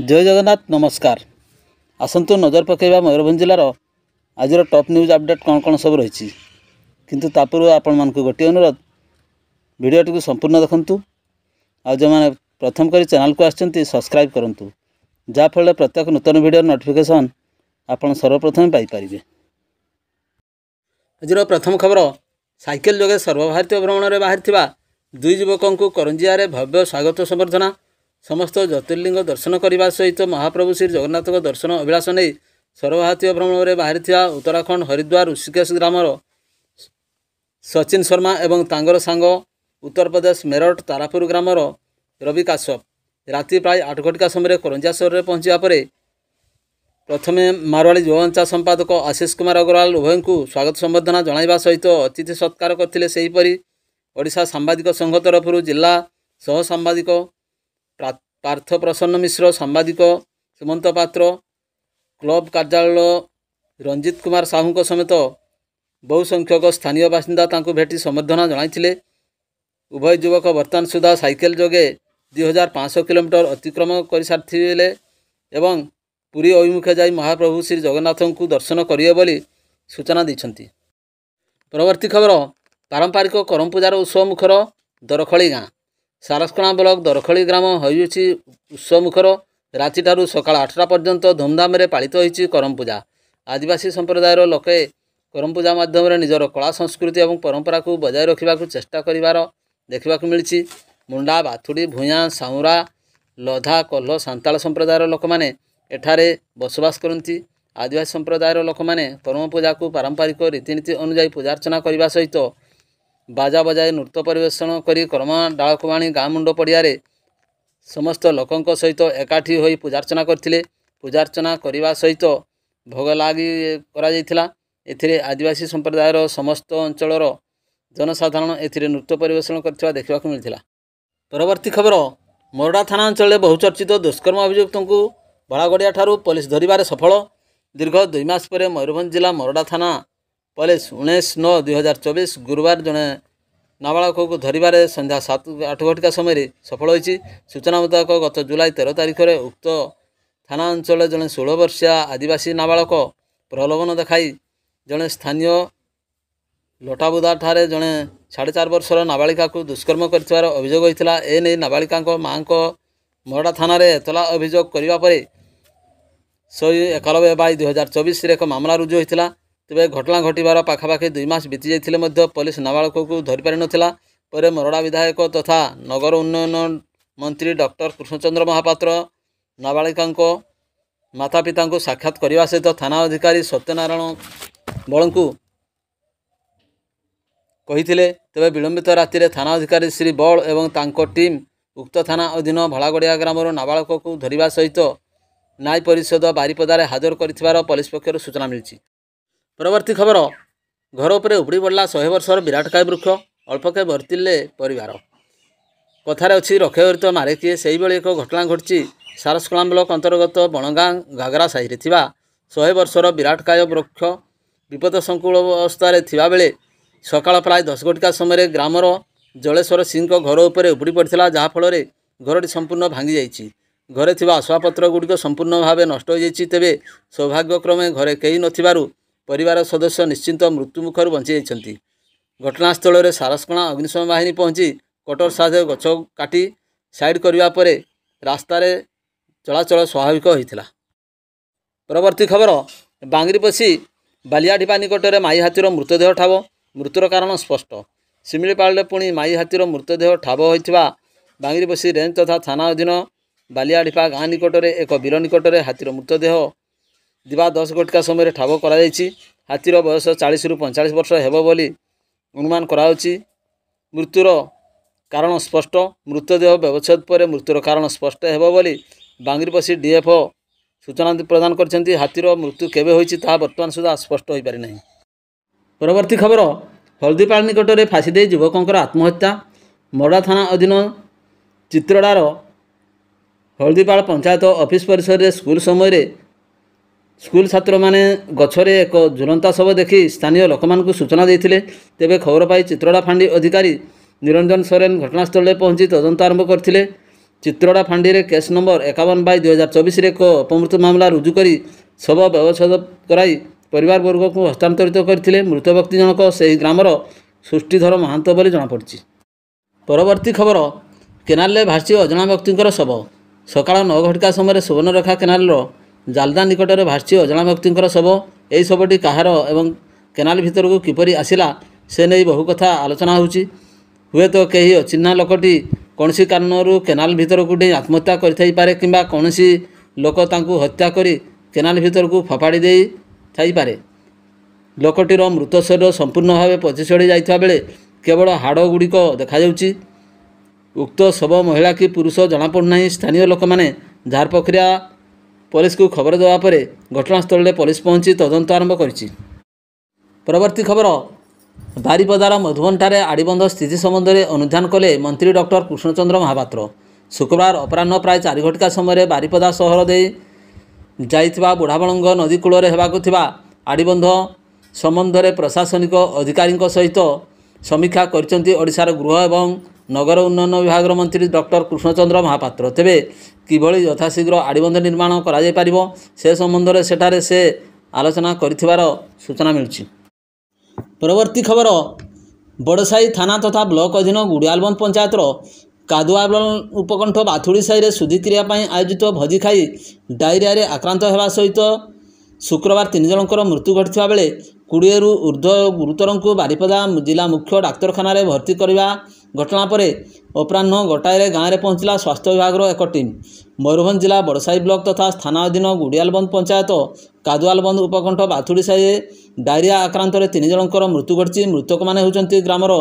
जय जगन्नाथ नमस्कार। आसतु नजर पकेबा मयूरभंज जिलार आज टॉप न्यूज अपडेट कौन कौन सब रही किंतु तापूर्व आपण मानक गोटे अनुरोध वीडियोटी को संपूर्ण देखंतु आ जो मैंने प्रथम करी चैनल को आछंती सब्सक्राइब करंतु जाफल प्रत्येक नूतन वीडियो नोटिफिकेशन आपण सर्वप्रथम पाई परिबे। आज प्रथम खबर साइकेल जोगे सर्वभारतीय भ्रमण में बाहरी दुई युवकों को करंजिया भव्य स्वागत संबर्धना समस्त ज्योतिर्लिंग दर्शन करने सहित महाप्रभु श्री जगन्नाथ दर्शन अभिलाष नहीं सर्वभारतीय भ्रमण में बाहरी उत्तराखंड हरिद्वार ऋषिकेश ग्रामर सचिन शर्मा एवं तांगर सांग उत्तर प्रदेश मेरठ तारापुर ग्रामर रवि काश्यप राति प्राय 8 घटिका समय करंजिया सहर में पहुंचा पर प्रथमे मारवाड़ी युवमंचा संपादक आशीष कुमार अग्रवाल उभय को स्वागत संबर्धना जणाइबा सहित अतिथि सत्कार करथिले। सेहीपरि ओडिशा सांबादिक संघ तरफ जिला सह सांबादिक पार्थ प्रसन्न मिश्र सांबादिक सुमंत पात्र क्लब कार्यालय रंजित कुमार साहू समेत बहु संख्यक स्थानीय बासिंदा तांको भेटी संबर्धना जणाइथिले। उभय युवक वर्तमान सुधा साइकेल जोगे 2500 किलोमीटर अतिक्रम कर सारिथिले एवं पुरी अभिमुखे जाई महाप्रभु श्री जगन्नाथ को दर्शन करिए बोली सूचना दैछंती। परवर्ती खबर पारंपरिक करम पूजार उत्सव मुखर दरखली गाँ सारस्कणा ब्लॉक दरखली ग्राम होइछि उत्सव मुखर राति ठारू सकाळ 8टा पर्यंत धूमधाम रे पालित होइछि करम पूजा। आदिवासी संप्रदायर लोके करम पूजा माध्यम निजर कला संस्कृति और परंपरा को बजाय रखा चेष्टा करिवार देखा मिली। मुंडा बाथुड़ी भूया साउरा लधा कल्ह सांताल संप्रदायर लोक मैंने एठारे बसवास करती। आदिवासी संप्रदायर लोक मैंने करम पूजा को पारंपरिक रीतिनीति अनुजाई पूजार्चना करने सहित बाजा बजाय नृत्य परिवेषण करी कर्मा डालकुवाणी गाँ मुंड पड़िया समस्त लोकों सहित एकाठी होई पूजार्चना करथिले। पूजार्चना करने सहित भोग लगी करा एथिरे आदिवासी संप्रदायर समस्त अंचलर जनसाधारण एथिरे नृत्य परिवेषण करथिबा देखा मिलथिला। परवर्ती खबर मोरडा थाना अंचल बहुचर्चित दुष्कर्म अभियुक्त को बड़ागड़िया ठारू पुलिस धरिबारे सफल। दीर्घ 2 मास पर मयूरभंज जिला मोरडा थाना पुलिस 19/9/2024 गुरुवार जड़े नाबालक को धरिबारे संध्या 7-8 घटिका समय सफल होइछि। सूचना मुताबक गत जुलाई 13 तारिख में उक्त थाना अंचल जड़े 16 वर्षीय आदिवासी नाबालक प्रलोभन देखाई जड़े स्थानीय लोटाबुदा ठारे जड़े 4.5 वर्षर नाबालिका को दुष्कर्म कर अभियोग होता। एने नाबालिका माँ को मोरडा थाना एतला अभियोग करने 191/2024 एक मामला रुजु होता। तेज घटना घटवार पाखापाखि 2 मास बीती जाते पुलिस नाबालक को धरी पारि नथिला। पर मोरडा विधायक तथा नगर उन्नयन मंत्री डॉक्टर कृष्णचंद्र महापात्र नाबालिका माता पिता को साक्षात करने सहित थाना अधिकारी सत्यनारायण बल को कही। तेज विलंबित राति थाना अधिकारी श्री बल एवं तांको टीम उक्त थाना अधीन भलागड़िया ग्रामर नाबालक को धरिबा सहित न्याय परिषद बारिपदारे हाजर कर पुलिस पक्षर सूचना मिली। परवर्ती खबर घर उपर उबड़ी पड़ा 100 वर्षर विराटकाय वृक्ष अल्पके बर्तिले परिवार कथार अच्छी रखे हरित मारे किए। से एक घटना घटी सारस्कणा ब्लॉक अंतर्गत बणगाँ घागरा साहि 100 वर्षर विराटकाय वृक्ष विपद संकुल अवस्था थिबा बेले सकाळ प्राय 10 घटिका समय ग्रामर जलेश्वर सिंह घर उपर उबड़ी पड़ा जहाँफल घरटी संपूर्ण भांगी जाइए। घरे थिबा आसवाबपत्र गुड़िक संपूर्ण भाव नष्ट हो जाइए। तेबे सौभाग्यक्रमे घरे कई नथिबारु परिवार सदस्य निश्चिंत मृत्यु मुखर बंची जाइछन्ति। घटनास्थल में सारस्कणा अग्निशम बाहिनी पहुंची कटर साहाय्य गछ काटी साइड करने पर रास्तार चलाचल स्वाभाविक होता। परवर्ती खबर बांगरीपसी बालियाढिपा निकटरे माई हाथीर मृतदेह ठाब मृत्युर कारण स्पष्ट। शिमिलीपाल पुणी माई हाथीर मृतदेह ठाब होता बांगरीपसी रेंज तथा थाना अधीन बालियाढिपा गाँ निकटरे एक बिल निकटरे हाथीर मृतदेह दिवा 10 घटिका समय ठाब करा हाथीर बयस 40 ରୁ 45 वर्ष हेब बोली अनुमान कराउछि। मृत्युर कारण स्पष्ट। मृतदेह व्यवच्छेद पर मृत्युर कारण स्पष्ट हेब बोली बांगरीपसी डीएफओ सूचना प्रदान करछन्ति। हाथीर मृत्यु केबे होइछि ता वर्तमान सुधा स्पष्ट होई पारि नाही। परवर्ती खबर हल्दीपाल निकटरे फांसी दे युवकंकर आत्महत्या। मोरडा थाना अधीन चित्रडार हल्दीपाल पंचायत ऑफिस परिसर में स्कूल समय स्कूल छात्र माने गछरे एक झुलंता शव देखि स्थानीय लोकमान सूचना देते। तेबे खबर पाई चित्रड़ा फांडी अधिकारी निरंजन सोरेन घटनास्थल में पहुंची तदंत आरंभ करथिले। ଚିତ୍ରଡ଼ା ଫାଣ୍ଡିରେ କେସ୍ ନମ୍ବର 51/2024 ଏକ ଅପମୃତ୍ୟୁ ମାମଲା ରୁଜୁ କରି ଶବ ବ୍ୟବଚ୍ଛେଦ କରାଇ ପରିବାରବର୍ଗକୁ ହସ୍ତାନ୍ତରିତ କରିଥିଲେ। ମୃତ ବ୍ୟକ୍ତି ଜଣକ ସେହି ଗ୍ରାମର ସୃଷ୍ଟିଧର ମହାନ୍ତ ବୋଲି ଜଣାପଡ଼ିଛି। ପରବର୍ତ୍ତୀ ଖବର, କେନାଲରେ ଭାସିଛି ଅଜଣା ବ୍ୟକ୍ତିଙ୍କର ଶବ। ସକାଳ 9 ଘଟିକା ସମୟରେ ସୁବର୍ଣ୍ଣରେଖା କେନାଲର ଜାଲଦା ନିକଟରେ ଭାସିଛି ଅଜଣା ବ୍ୟକ୍ତିଙ୍କର ଶବ। ଏହି ଶବଟି କାହାର ଏବଂ କେନାଲ ଭିତରକୁ କିପରି ଆସିଲା ସେ ନେଇ ବହୁ କଥା ଆଲୋଚନା ହେଉଛି। ହୁଏତ କେହି ଅଚିହ୍ନା ଲୋକଟି କୌଣସି କାରଣରୁ କେନାଲ ଭିତରକୁ ଡେଇଁ ଆତ୍ମହତ୍ୟା କରିଥାଇପାରେ କିମ୍ବା କୌଣସି ଲୋକ ତାଙ୍କୁ ହତ୍ୟା କରି କେନାଲ ଭିତରକୁ ଫୋପାଡ଼ି ଦେଇ ଥାଇପାରେ। ଲୋକଟିର ମୃତ ଶରୀର ସମ୍ପୂର୍ଣ୍ଣ ଭାବେ ପଚିସଢ଼ି ଯାଇଥିବା ବେଳେ କେବଳ ହାଡ଼ଗୁଡ଼ିକ ଦେଖାଯାଉଛି। ଉକ୍ତ ଶବ ମହିଳା କି ପୁରୁଷ ଜଣାପଡ଼ୁନାହିଁ। ସ୍ଥାନୀୟ ଲୋକମାନେ ଝାରପୋଖରିଆ ପୋଲିସକୁ ଖବର ଦେବା ପରେ ଘଟଣାସ୍ଥଳରେ ପୋଲିସ ପହଞ୍ଚି ତଦନ୍ତ ଆରମ୍ଭ କରିଛି। ପରବର୍ତ୍ତୀ ଖବର, ବାରିପଦାର ମଧୁବନଠାରେ ଆଡ଼ିବନ୍ଧ ସ୍ଥିତି ସମ୍ବନ୍ଧରେ ଅନୁଧ୍ୟାନ କଲେ ମନ୍ତ୍ରୀ ଡକ୍ଟର କୃଷ୍ଣଚନ୍ଦ୍ର ମହାପାତ୍ର। ଶୁକ୍ରବାର ଅପରାହ୍ନ ପ୍ରାୟ 4 ଘଟିକା ସମୟରେ ବାରିପଦା ସହର ଦେଇ ଯାଇଥିବା ବୁଢ଼ାବଳଙ୍ଗ ନଦୀ କୂଳରେ ହେବାକୁ ଥିବା ଆଡ଼ିବନ୍ଧ ସମ୍ବନ୍ଧରେ ପ୍ରଶାସନିକ ଅଧିକାରୀଙ୍କ ସହିତ ସମୀକ୍ଷା କରିଛନ୍ତି ଓଡ଼ିଶାର ଗୃହ ଏବଂ ନଗର ଉନ୍ନୟନ ବିଭାଗର ମନ୍ତ୍ରୀ ଡକ୍ଟର କୃଷ୍ଣଚନ୍ଦ୍ର ମହାପାତ୍ର। ତେବେ କିଭଳି ଯଥାଶୀଘ୍ର ଆଡ଼ିବନ୍ଧ ନିର୍ମାଣ କରାଯାଇପାରିବ ସେ ସମ୍ବନ୍ଧରେ ସେଠାରେ ସେ ଆଲୋଚନା କରିଥିବାର ସୂଚନା ମିଳୁଛି। ପରବର୍ତ୍ତୀ ଖବର, ବଡ଼ସାହି ଥାନା ତଥା ବ୍ଲକ ଅଧୀନ ଗୁଡ଼ିଆଲବନ୍ଦ ପଞ୍ଚାୟତର କାଦୁଆବଲ ଉପକଣ୍ଠ ବାଥୁଡ଼ି ସାହିରେ ଶୁଦ୍ଧିକ୍ରିୟା ପାଇଁ ଆୟୋଜିତ ଭୋଜି ଖାଇ ଡାଇରିଆରେ ଆକ୍ରାନ୍ତ ହେବା ସହିତ ଶୁକ୍ରବାର 3 ଜଣଙ୍କର ମୃତ୍ୟୁ ଘଟିଥିବା ବେଳେ 20ରୁ ଉର୍ଦ୍ଧ୍ୱ ଗୁରୁତରଙ୍କୁ ବାରିପଦା ଜିଲ୍ଲା ମୁଖ୍ୟ ଡାକ୍ତରଖାନାରେ ଭର୍ତ୍ତି କରିବା ଘଟଣା ପରେ ଅପରାହ୍ନ 1ଟାରେ ଗାଁରେ ପହଞ୍ଚିଲା ସ୍ୱାସ୍ଥ୍ୟ ବିଭାଗର ଏକ ଟିମ୍। ମୟୂରଭଞ୍ଜ ଜିଲ୍ଲା ବଡ଼ସାହି ବ୍ଲକ ତଥା ଥାନା ଅଧୀନ ଗୁଡ଼ିଆଲବନ୍ଦ ପଞ୍ଚାୟତ କାଦୁଆଲବନ୍ଦ ଉପକଣ୍ଠ ବାଥୁଡ଼ି ସାହିରେ ଡାଇରିଆ ଆକ୍ରାନ୍ତରେ 3 ଜଣଙ୍କର ମୃତ୍ୟୁ ଘଟିଛି। ମୃତକମାନେ ହେଉଛନ୍ତି ଗ୍ରାମର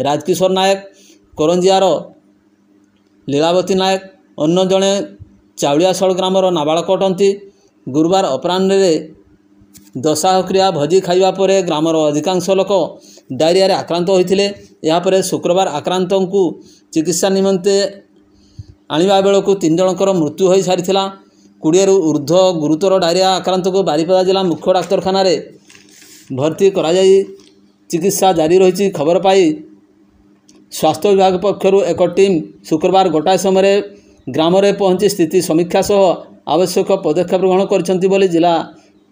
ରାଜକିଶୋର ନାୟକ, କରଞ୍ଜିଆର ଲୀଳାବତୀ ନାୟକ, ଅନ୍ୟ ଜଣେ ଚାଉଳିଆଶଳ ଗ୍ରାମର ନାବାଳକ ଅଟନ୍ତି। ଗୁରୁବାର ଅପରାହ୍ନରେ ଦଶାହକ୍ରିୟା ଭୋଜି ଖାଇବା ପରେ ଗ୍ରାମର ଅଧିକାଂଶ ଲୋକ ଡାଇରିଆରେ ଆକ୍ରାନ୍ତ ହୋଇଥିଲେ। ଏହାପରେ ଶୁକ୍ରବାର ଆକ୍ରାନ୍ତଙ୍କୁ ଚିକିତ୍ସା ନିମନ୍ତେ ଆଣିବା ବେଳକୁ 3 ଜଣଙ୍କର ମୃତ୍ୟୁ ହୋଇସାରିଥିଲା। 20ରୁ ଉର୍ଦ୍ଧ୍ୱ ଗୁରୁତର ଡାଇରିଆ ଆକ୍ରାନ୍ତଙ୍କୁ ବାରିପଦା ଜିଲ୍ଲା ମୁଖ୍ୟ ଡାକ୍ତରଖାନାରେ ଭର୍ତ୍ତି କରାଯାଇ ଚିକିତ୍ସା ଜାରି ରହିଛି। ଖବର ପାଇ ସ୍ୱାସ୍ଥ୍ୟ ବିଭାଗ ପକ୍ଷରୁ ଏକ ଟିମ୍ ଶୁକ୍ରବାର 1ଟା ସମୟରେ ଗ୍ରାମରେ ପହଞ୍ଚି ସ୍ଥିତି ସମୀକ୍ଷା ସହ ଆବଶ୍ୟକ ପଦକ୍ଷେପ ଗ୍ରହଣ କରିଛନ୍ତି ବୋଲି ଜିଲ୍ଲା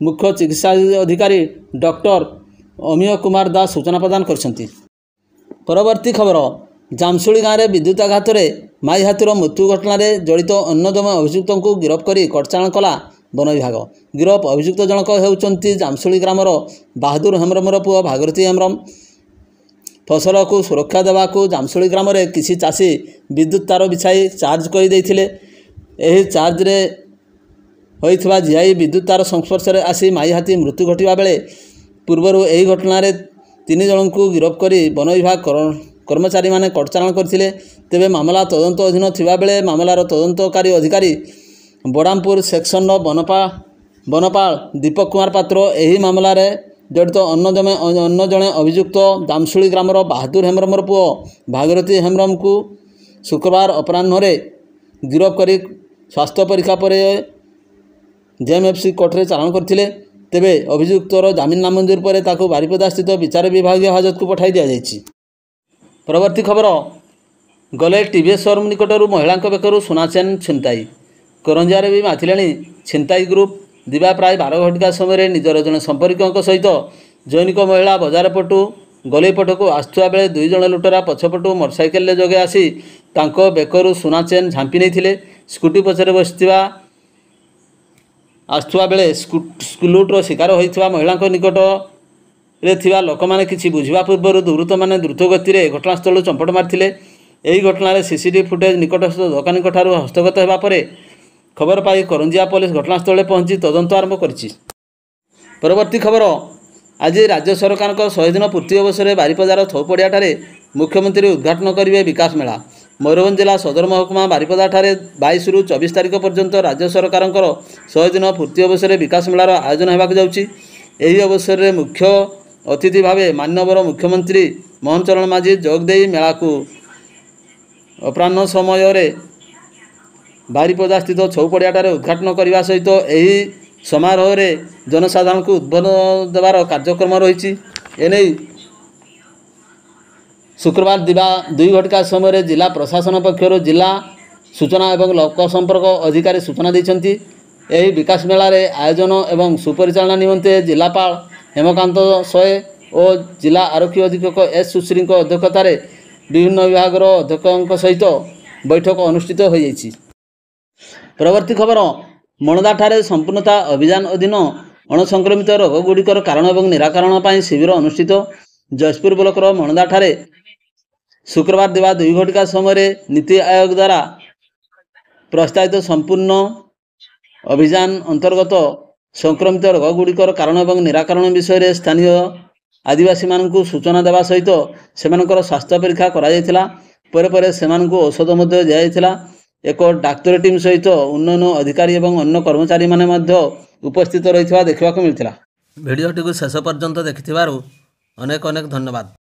ମୁଖ୍ୟ ଚିକିତ୍ସା ଅଧିକାରୀ ଡକ୍ଟର ଅମିୟ କୁମାର ଦାସ ସୂଚନା ପ୍ରଦାନ କରିଛନ୍ତି। ପରବର୍ତ୍ତୀ ଖବର, ଜାମଶୁଳି ଗାଁରେ ବିଦ୍ୟୁତ ଆଘାତରେ ମାଇ ହାତୀର ମୃତ୍ୟୁ ଘଟଣାରେ ଜଡ଼ିତ ଅନ୍ୟତମ ଅଭିଯୁକ୍ତଙ୍କୁ ଗିରଫ କରି କୋର୍ଟଚାଲାଣ କଲା ବନ ବିଭାଗ। ଗିରଫ ଅଭିଯୁକ୍ତ ଜଣକ ହେଉଛନ୍ତି ଜାମଶୁଳି ଗ୍ରାମର ବାହାଦୁର ହେମ୍ରମର ପୁଅ ଭାଗୀରଥୀ ହେମ୍ରମ। ଫସଲକୁ ସୁରକ୍ଷା ଦେବାକୁ ଜାମଶୁଳି ଗ୍ରାମରେ କିଛି ଚାଷୀ ବିଦ୍ୟୁତ ତାର ବିଛାଇ ଚାର୍ଜ କରିଦେଇଥିଲେ। ଏହି ଚାର୍ଜରେ ହୋଇଥିବା ଜିଆଇ ବିଦ୍ୟୁତ ତାର ସଂସ୍ପର୍ଶରେ ଆସି ମାଇ ହାତୀ ମୃତ୍ୟୁ ଘଟିବା ବେଳେ ପୂର୍ବରୁ ଏହି ଘଟଣାରେ 3 ଜଣଙ୍କୁ ଗିରଫ କରି ବନ ବିଭାଗ କର୍ମଚାରୀମାନେ କୋର୍ଟଚାଲାଣ କରିଥିଲେ। ତେବେ ମାମଲା ତଦନ୍ତ ଅଧୀନ ଥିବାବେଳେ ମାମଲାର ତଦନ୍ତକାରୀ ଅଧିକାରୀ ବଡ଼ାମପୁର ସେକ୍ସନର ବନପାଳ ଦୀପକ କୁମାର ପାତ୍ର ଏହି ମାମଲାରେ ଜଡ଼ିତ ଅନ୍ୟ ଜଣେ ଅଭିଯୁକ୍ତ ଜାମଶୁଳି ଗ୍ରାମର ବାହାଦୁର ହେମ୍ରମର ପୁଅ ଭାଗୀରଥୀ ହେମ୍ରମଙ୍କୁ ଶୁକ୍ରବାର ଅପରାହ୍ନରେ ଗିରଫ କରି ସ୍ୱାସ୍ଥ୍ୟ ପରୀକ୍ଷା ପରେ ଜେଏମ୍ଏଫ୍ସି କୋର୍ଟରେ ଚାଲାଣ କରିଥିଲେ। ତେବେ ଅଭିଯୁକ୍ତର ଜାମିନ ନାମଞ୍ଜୁର ପରେ ତାକୁ ବାରିପଦା ସ୍ଥିତ ବିଚାର ବିଭାଗୀୟ ହାଜତକୁ ପଠାଇ ଦିଆଯାଇଛି। ପରବର୍ତ୍ତୀ ଖବର, ଗଲେ ଟିଭିଏସ୍ ଶୋରୁମ୍ ନିକଟରୁ ମହିଳାଙ୍କ ବେକରୁ ସୁନା ଚେନ୍ ଛିନତାଇ। କରଞ୍ଜିଆରେ ବି ମାତିଲେଣି ଛିନତାଇ ଗ୍ରୁପ। ଦିବା ପ୍ରାୟ 12 ଘଟିକା ସମୟରେ ନିଜର ଜଣେ ସମ୍ପର୍କୀୟଙ୍କ ସହିତ ଜୈନିକ ମହିଳା ବଜାର ପଟୁ ଗଲେଇ ପଟକୁ ଆସୁଥିବା ବେଳେ 2 ଜଣ ଲୁଟେରା ପଛପଟୁ ମୋଟରସାଇକେଲରେ ଯୋଗେ ଆସି ତାଙ୍କ ବେକରୁ ସୁନା ଚେନ୍ ଝାମ୍ପି ନେଇଥିଲେ। ସ୍କୁଟି ପଛରେ ଆସୁଥିବା ବେଳେ ଲୁଟ୍ର ଶିକାର ହୋଇଥିବା ମହିଳାଙ୍କ ନିକଟରେ ଥିବା ଲୋକମାନେ କିଛି ବୁଝିବା ପୂର୍ବରୁ ଦୁର୍ବୃତ୍ତମାନେ ଦ୍ରୁତ ଗତିରେ ଘଟଣାସ୍ଥଳରୁ ଚମ୍ପଟ ମାରିଥିଲେ। ଏହି ଘଟଣାରେ ସିସିଟିଭି ଫୁଟେଜ୍ ନିକଟସ୍ଥ ଦୋକାନୀଙ୍କଠାରୁ ହସ୍ତଗତ ହେବା ପରେ ଖବର ପାଇ କରଞ୍ଜିଆ ପୋଲିସ ଘଟଣାସ୍ଥଳରେ ପହଞ୍ଚି ତଦନ୍ତ ଆରମ୍ଭ କରିଛି। ପରବର୍ତ୍ତୀ ଖବର, ଆଜି ରାଜ୍ୟ ସରକାରଙ୍କ 100 ଦିନ ପୂର୍ତ୍ତି ଅବସରରେ ବାରିପଦାର ଥୌପଡ଼ିଆଠାରେ ମୁଖ୍ୟମନ୍ତ୍ରୀ ଉଦ୍ଘାଟନ କରିବେ ବିକାଶ ମେଳା। ମୟୂରଭଞ୍ଜ ଜିଲ୍ଲା ସଦର ମହକୁମା ବାରିପଦାଠାରେ 22ରୁ 24 ତାରିଖ ପର୍ଯ୍ୟନ୍ତ ରାଜ୍ୟ ସରକାରଙ୍କର 100 ଦିନ ପୂର୍ତ୍ତି ଅବସରରେ ବିକାଶ ମେଳାର ଆୟୋଜନ ହେବାକୁ ଯାଉଛି। ଏହି ଅବସରରେ ମୁଖ୍ୟ ଅତିଥି ଭାବେ ମାନ୍ୟବର ମୁଖ୍ୟମନ୍ତ୍ରୀ ମୋହନ ଚରଣ ମାଝୀ ଯୋଗ ଦେଇ ମେଳାକୁ ଅପରାହ୍ନ ସମୟରେ ବାରିପଦା ସ୍ଥିତ ଛୌପଡ଼ିଆଠାରେ ଉଦ୍ଘାଟନ କରିବା ସହିତ ଏହି ସମାରୋହରେ ଜନସାଧାରଣଙ୍କୁ ଉଦ୍ବୋଧନ ଦେବାର କାର୍ଯ୍ୟକ୍ରମ ରହିଛି। ଏନେଇ ଶୁକ୍ରବାର ଦିବା 2 ଘଟିକା ସମୟରେ ଜିଲ୍ଲା ପ୍ରଶାସନ ପକ୍ଷରୁ ଜିଲ୍ଲା सूचना एवं लोक संपर्क अधिकारी सूचना देइछन्ति। एही विकास मेलारे आयोजन एवं सुपरिचालना निमंते जिलापाल हेमकांत सोए और जिला आरक्षी अधीक्षक एस सुश्री अध्यक्षतार विभिन्न विभागर अध्यक्षों सहित बैठक अनुष्ठित हो जाइछि। परवर्ती खबर मणदाठारे संपूर्णता अभियान अधीन अणसंक्रमित रोगगुड़िकर कारण और निराकरण पर शिविर अनुष्ठित। जयपुर ब्लॉकर मणदाठारे शुक्रवार दिवा 2 घटिका समय नीति आयोग द्वारा प्रस्तावित संपूर्ण अभियान अंतर्गत संक्रमित रोगगुड़िकर कारण और निराकरण विषय स्थानीय आदिवासी मानकु सूचना देवा सहित सेमानकर स्वास्थ्य परीक्षा करा जायतिला। परे सेमानकु औषध मध्य दिया जायतिला। एक डाक्तरी टीम सहित उन्नयन अधिकारी और अन्य कर्मचारी माने मध्य उपस्थित रहितवा देखिबाकु मिलतिला। भिडियोटी को शेष पर्यंत देखिथिबारु अनेक अनेक धन्यवाद।